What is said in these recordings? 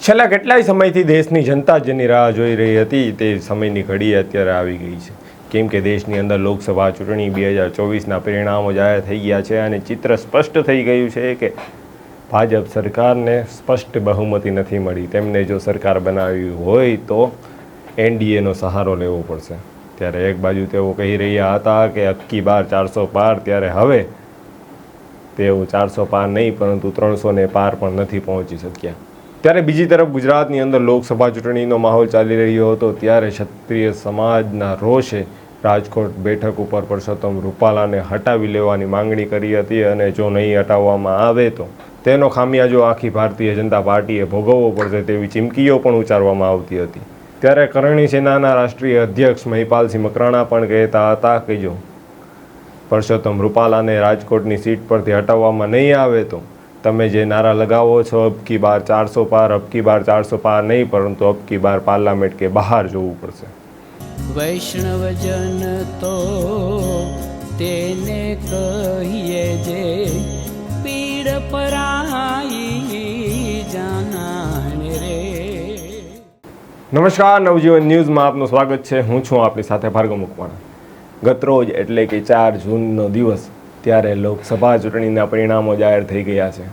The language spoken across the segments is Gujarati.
છેલ્લા કેટલાય સમયથી દેશની જનતા જેની રાહ જોઈ રહી હતી તે સમયની ઘડી અત્યારે આવી ગઈ છે, કેમ કે દેશની અંદર લોકસભા ચૂંટણી 2024ના પરિણામો જાહેર થઈ ગયા છે અને ચિત્ર સ્પષ્ટ થઈ ગયું છે કે ભાજપ સરકારને સ્પષ્ટ બહુમતી નથી મળી. તેમને જો સરકાર બનાવવી હોય તો એનડીએનો સહારો લેવો પડશે. ત્યારે એક બાજુ તેઓ કહી રહ્યા હતા કે અક્કી બાર 400 પાર, ત્યારે હવે તેઓ 400 પાર નહીં પરંતુ 300 પાર પણ નથી પહોંચી શક્યા. ત્યારે બીજી તરફ ગુજરાતની અંદર લોકસભા ચૂંટણીનો માહોલ ચાલી રહ્યો હતો, ત્યારે ક્ષત્રિય સમાજના રોષે રાજકોટ બેઠક ઉપર પરસોત્તમ રૂપાલાને હટાવી લેવાની માંગણી કરી હતી અને જો નહીં હટાવવામાં આવે તો તેનો ખામિયાજો આખી ભારતીય જનતા પાર્ટીએ ભોગવવો પડશે તેવી ચીમકીઓ પણ ઉચ્ચારવામાં આવતી હતી. ત્યારે કરણી સેનાના રાષ્ટ્રીય અધ્યક્ષ મહિપાલસિંહ મકરાણા પણ કહેતા હતા કે જો પરસોત્તમ રૂપાલાને રાજકોટની સીટ પરથી હટાવવામાં નહીં આવે તો તમે જે નારા લગાવો છો અબકી બાર 400 પાર, અબકી બાર 400 પાર નહીં પરંતુ અબકી બાર પાર્લામેન્ટ કે બહાર જોવું પડશે. વૈષ્ણવજન તો તેને કહીએ જે પીડ પરાઈ જાનાને રે. નમસ્કાર, નવજીવન ન્યૂઝમાં આપનું સ્વાગત છે. હું છું આપની સાથે ભાર્ગવ મુકવાણા. ગતરોજ એટલે કે 4 જૂનનો દિવસ, ત્યારે લોકસભા ચૂંટણીના પરિણામો જાહેર થઈ ગયા છે.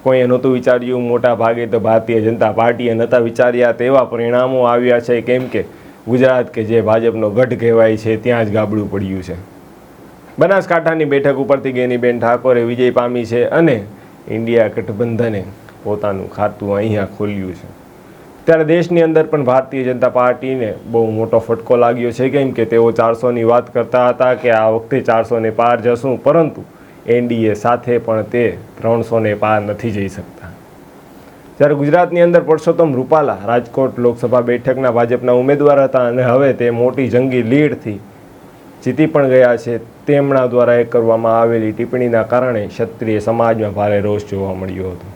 કોઈએ નહોતું વિચાર્યું, મોટા ભાગે તો ભારતીય જનતા પાર્ટીએ નહોતા વિચાર્યા તેવા પરિણામો આવ્યા છે, કેમ કે ગુજરાત કે જે ભાજપનો ગઢ કહેવાય છે ત્યાં જ ગાબડું પડ્યું છે. બનાસકાંઠાની બેઠક ઉપરથી ગેનીબેન ઠાકોરે વિજય પામી છે અને ઇન્ડિયા ગઠબંધને પોતાનું ખાતું અહીંયા ખોલ્યું છે. ત્યારે દેશની અંદર પણ ભારતીય જનતા પાર્ટીને બહુ મોટો ફટકો લાગ્યો છે, કેમ કે તેઓ 400ની વાત કરતા હતા કે આ વખતે 400 પાર જશું, પરંતુ એનડીએ સાથે પણ તે 300 પાર નથી જઈ શકતા. જ્યારે ગુજરાતની અંદર પરસોત્તમ રૂપાલા રાજકોટ લોકસભા બેઠકના ભાજપના ઉમેદવાર હતા અને હવે તે મોટી જંગી લીડથી જીતી પણ ગયા છે. તેમના દ્વારા એક કરવામાં આવેલી ટિપ્પણીના કારણે ક્ષત્રિય સમાજમાં ભારે રોષ જોવા મળ્યો હતો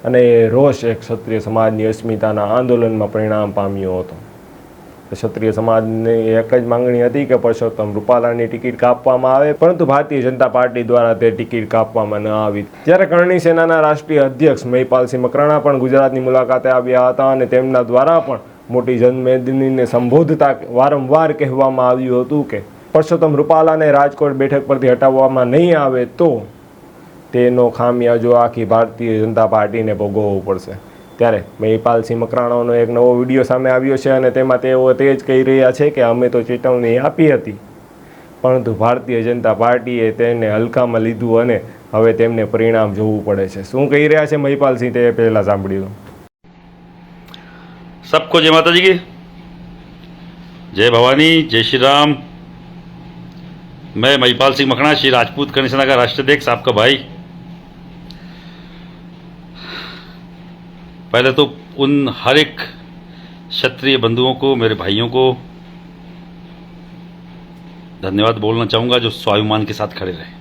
અને એ રોષ એક ક્ષત્રિય સમાજની અસ્મિતાના આંદોલનમાં પરિણામ પામ્યો હતો. ક્ષત્રિય સમાજની એક જ માંગણી હતી કે પરસોત્તમ રૂપાલાની ટિકિટ કાપવામાં આવે, પરંતુ ભારતીય જનતા પાર્ટી દ્વારા તે ટિકિટ કાપવામાં ન આવી. જ્યારે કરણી સેનાના રાષ્ટ્રીય અધ્યક્ષ મહિપાલસિંહ મકરાણા પણ ગુજરાતની મુલાકાતે આવ્યા હતા અને તેમના દ્વારા પણ મોટી જનમેદનીને સંબોધતા વારંવાર કહેવામાં આવ્યું હતું કે પરસોત્તમ રૂપાલાને રાજકોટ બેઠક પરથી હટાવવામાં નહીં આવે તો તેનો ખામિયાજો આખી ભારતીય જનતા પાર્ટીને ભોગવવો પડશે. ત્યારે મહિપાલસિંહ મકરાણાનો એક નવો વિડીયો સામે આવ્યો છે અને તેમાં તેઓ તે જ કહી રહ્યા છે કે અમે તો ચેતવણી આપી હતી, પરંતુ ભારતીય જનતા પાર્ટીએ તેને હલકામાં લીધું અને હવે તેમને પરિણામ જોવું પડે છે. શું કહી રહ્યા છે મહિપાલસિંહ તે પહેલાં સાંભળી લો. सबको जय माता जी की जय भवानी, जय श्री राम. मैं महिपाल सिंह मकराणा, श्री राजपूत करणी सेना का राष्ट्रीय अध्यक्ष, आपका भाई. पहले तो उन हर एक क्षत्रिय बंधुओं को, मेरे भाइयों को धन्यवाद बोलना चाहूँगा जो स्वाभिमान के साथ खड़े रहे.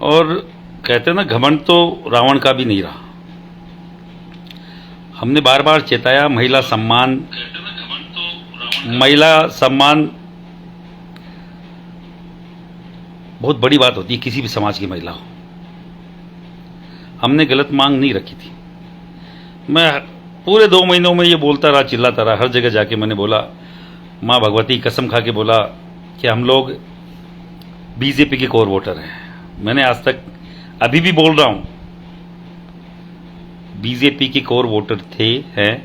और कहते हैं ना, घमंड तो रावण का भी नहीं रहा. हमने बार बार चेताया, महिला सम्मान बहुत बड़ी बात होती है किसी भी समाज की महिला हो. हमने गलत मांग नहीं रखी थी. मैं पूरे 2 महीनों में ये बोलता रहा, चिल्लाता रहा. हर जगह जाके मैंने बोला, माँ भगवती कसम खा के बोला कि हम लोग बीजेपी के कोर वोटर हैं. मैंने आज तक, अभी भी बोल रहा हूँ, बीजेपी के कोर वोटर थे, हैं.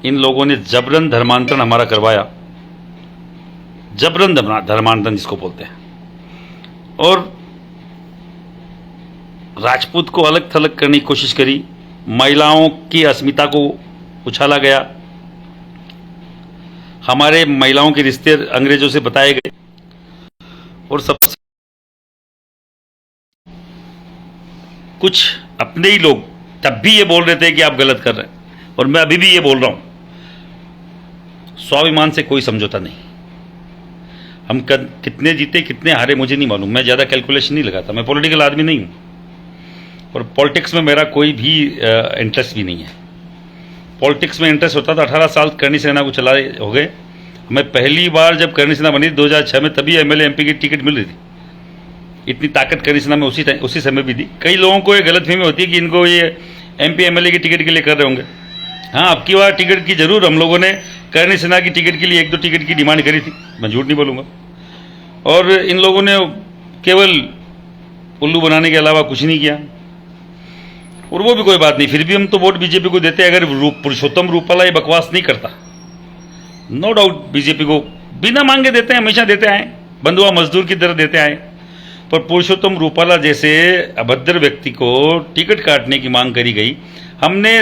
इन लोगों ने जबरन धर्मांतरण हमारा करवाया, जबरन धर्मांतरण जिसको बोलते हैं, और राजपूत को अलग थलग करने की कोशिश करी. महिलाओं की अस्मिता को उछाला गया. हमारे महिलाओं के रिश्ते अंग्रेजों से बताए गए. और सबसे कुछ अपने ही लोग तब भी ये बोल रहे थे कि आप गलत कर रहे हैं, और मैं अभी भी ये बोल रहा हूं, स्वाभिमान से कोई समझौता नहीं. हम कितने जीते कितने हारे मुझे नहीं मालूम, मैं ज़्यादा कैलकुलेशन नहीं लगाता. मैं पॉलिटिकल आदमी नहीं हूँ और पॉलिटिक्स में मेरा कोई भी इंटरेस्ट भी नहीं है. पॉलिटिक्स में इंटरेस्ट होता था 18 साल करणी सेना को चलाए हो गए. मैं पहली बार जब करणी सेना बनी 2006 में, तभी एमएलए एमपी की टिकट मिल रही थी. इतनी ताकत करणी सेना में उसी समय भी दी. कई लोगों को ये गलतफहमी होती है कि इनको ये MP MLA की टिकट के लिए कर रहे होंगे। हाँ, अब की बार टिकट की जरूर हम लोगों ने करणी सेना की टिकट के लिए 1-2 टिकट की डिमांड करी थी, मैं झूठ नहीं बोलूँगा। और इन लोगों ने केवल उल्लू बनाने के अलावा कुछ नहीं किया, और वो भी कोई बात नहीं, फिर भी हम तो वोट बीजेपी को देते हैं। अगर पुरुषोत्तम रूपाला ये बकवास नहीं करता, नो डाउट बीजेपी को बिना मांगे देते हैं, हमेशा देते आए, बंधुआ मजदूर की तरह देते आए। पर पुरुषोत्तम रूपाला जैसे अभद्र व्यक्ति को टिकट काटने की मांग करी गई। हमने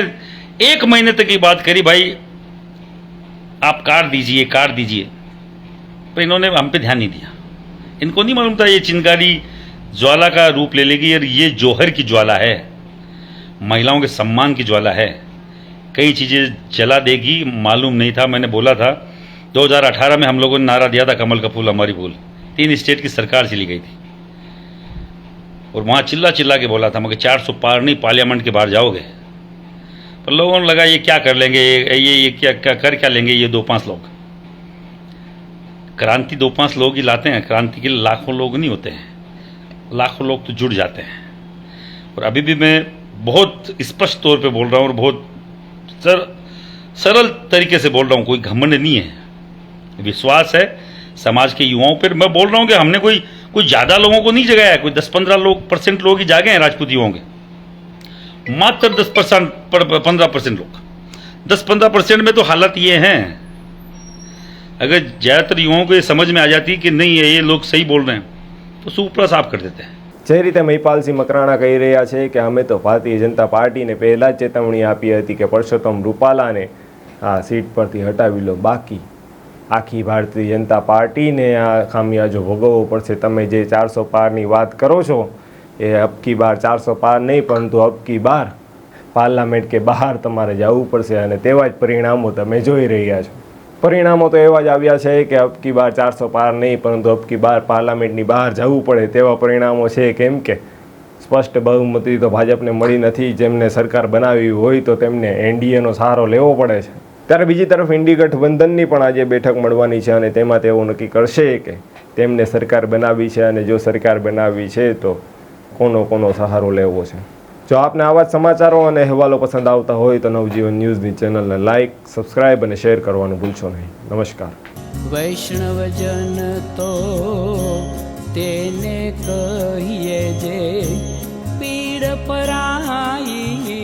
1 महीने तक की बात करी, भाई आप कार दीजिए, कार दीजिए, पर इन्होंने हम पे ध्यान नहीं दिया। इनको नहीं मालूम था ये चिंगारी ज्वाला का रूप ले लेगी, और ये जौहर की ज्वाला है, महिलाओं के सम्मान की ज्वाला है, कई चीज़ें जला देगी। मालूम नहीं था। मैंने बोला था 2018 में हम लोगों ने नारा दिया था, कमल का फूल हमारी भूल। 3 स्टेट की सरकार चली गई थी, और वहाँ चिल्ला चिल्ला के बोला था, मगर 400 पार नहीं, पार्लियामेंट के बाहर जाओगे। पर लोगों ने लगा ये क्या कर लेंगे, ये क्या कर क्या लेंगे ये 2-5 लोग। क्रांति 2-5 लोग ही लाते हैं, क्रांति के लिए लाखों लोग नहीं होते हैं, लाखों लोग तो जुड़ जाते हैं। और अभी भी मैं बहुत स्पष्ट तौर पे बोल रहा हूँ, और बहुत सरल तरीके से बोल रहा हूँ, कोई घमंड नहीं है, विश्वास है समाज के युवाओं पर। मैं बोल रहा हूँ कि हमने कोई ज़्यादा लोगों को नहीं जगाया है, कोई 10-15% लोग ही जागे हैं राजपूत युवाओं के, मात्र 10-15% लोग। 10-15% में तो हालत ये हैं, अगर ज़्यादातर युवाओं को ये समझ में आ जाती कि नहीं है ये लोग सही बोल रहे हैं, तो સુપરા સાફ કરી દેते हैं। જે રીતે મહિપાલસિંહ મકરાણા કહી રહ્યા છે કે અમે તો ભારતીય જનતા પાર્ટીને પહેલાં જ ચેતવણી આપી હતી કે પરસોત્તમ રૂપાલાને આ સીટ પરથી હટાવી લો, બાકી આખી ભારતીય જનતા પાર્ટીને આ ખામિયાજો ભોગવવો પડશે। તમે જે 400 પારની વાત કરો છો એ અબકી બાર 400 પાર નહીં, પરંતુ અબકી બાર પાર્લામેન્ટ કે બહાર તમારે જવું પડશે, અને તેવા જ પરિણામો તમે જોઈ રહ્યા છો। પરિણામો તો એવા જ આવ્યા છે કે અબકી બાર 400 પાર નહીં, પરંતુ અબકી બાર પાર્લામેન્ટની બહાર જવું પડે તેવા પરિણામો છે। કેમ કે સ્પષ્ટ બહુમતી તો ભાજપને મળી નથી, જેમને સરકાર બનાવી હોય તો તેમને એનડીએનો સહારો લેવો પડે છે। ત્યારે બીજી તરફ ઇન્ડી ગઠબંધનની પણ આજે બેઠક મળવાની છે, અને તેમાં તેઓ નક્કી કરશે કે તેમને સરકાર બનાવી છે, અને જો સરકાર બનાવી છે તો કોનો સહારો લેવો છે। જો આપને આવા જ સમાચારો અને અહેવાલો પસંદ આવતા હોય તો નવજીવન ન્યૂઝની ચેનલને લાઇક, સબસ્ક્રાઇબ અને શેર કરવાનું ભૂલશો નહીં। નમસ્કાર। વૈષ્ણવજન તો તેને કહીએ જે પીડ પરાઈ।